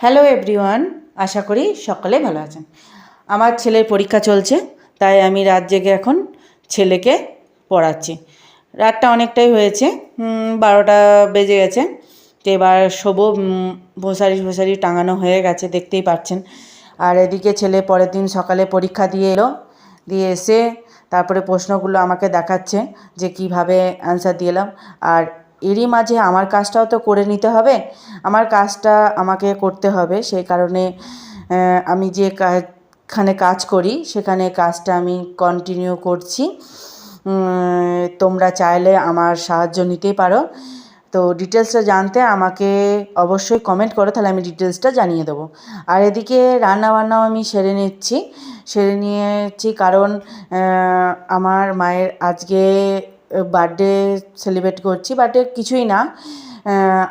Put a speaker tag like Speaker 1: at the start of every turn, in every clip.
Speaker 1: Hello everyone, আশা করি সকলে ভালো আছেন। আমার ছেলের পরীক্ষা চলছে, তাই আমি রাত জেগে এখন ছেলেকে পড়াচ্ছি। রাতটা অনেকটাই হয়েছে, 12টা বেজে গেছে। তো এবার শোবো, মশারি টাঙানো হয়ে গেছে, দেখতেই পাচ্ছেন। আর এদিকে ছেলে পরের দিন সকালে পরীক্ষা দিয়ে এলো, দিয়ে এসে তারপরে প্রশ্নগুলো আমাকে দেখাচ্ছে যে কিভাবে অ্যান্সার দিলাম। আর এরই মাঝে আমার কাজটাও তো করে নিতে হবে, আমার কাজটা আমাকে করতে হবে। সেই কারণে আমি যে খানে কাজ করি সেখানে কাজটা আমি কন্টিনিউ করছি। তোমরা চাইলে আমার সাহায্য নিতেই পারো। তো ডিটেলসটা জানতে আমাকে অবশ্যই কমেন্ট করো, তাহলে আমি ডিটেলসটা জানিয়ে দেবো। আর এদিকে রান্নাবান্নাও আমি সেরে নিয়েছি কারণ আমার মায়ের আজকে বার্থডে সেলিব্রেট করছি। বার্থডে কিছুই না,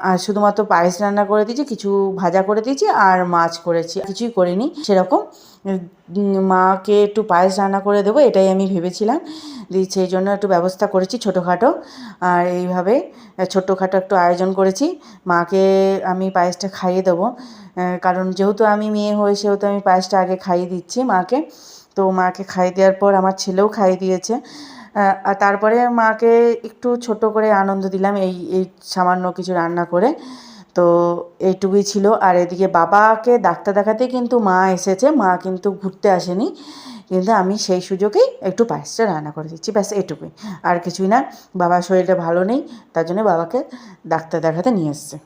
Speaker 1: আর শুধুমাত্র পায়েস রান্না করে দিয়েছি, কিছু ভাজা করে দিয়েছি আর মাছ করেছি, কিছুই করিনি সেরকম। মাকে একটু পায়েস রান্না করে দেবো এটাই আমি ভেবেছিলাম, সেই জন্য একটু ব্যবস্থা করেছি ছোটোখাটো। আর এইভাবে ছোটোখাটো একটু আয়োজন করেছি, মাকে আমি পায়েসটা খাইয়ে দেবো। কারণ যেহেতু আমি মেয়ে হয়ে সেহেতু আমি পায়েসটা আগে খাইয়ে দিচ্ছি মাকে। তো মাকে খাইয়ে দেওয়ার পর আমার ছেলেও খাইয়ে দিয়েছে। আর তারপরে মাকে একটু ছোট করে আনন্দ দিলাম এই সামান্য কিছু রান্না করে। তো এইটুকুই ছিল। আর এদিকে বাবাকে ডাক্তার দেখাতেই কিন্তু মা এসেছে, মা কিন্তু ঘুরতে আসেনি, কিন্তু আমি সেই সুযোগেই একটু পায়েসটা রান্না করে দিচ্ছি, ব্যাস এটুকুই, আর কিছুই না। বাবার শরীরটা ভালো নেই, তার জন্য বাবাকে ডাক্তার দেখাতে নিয়ে এসছে।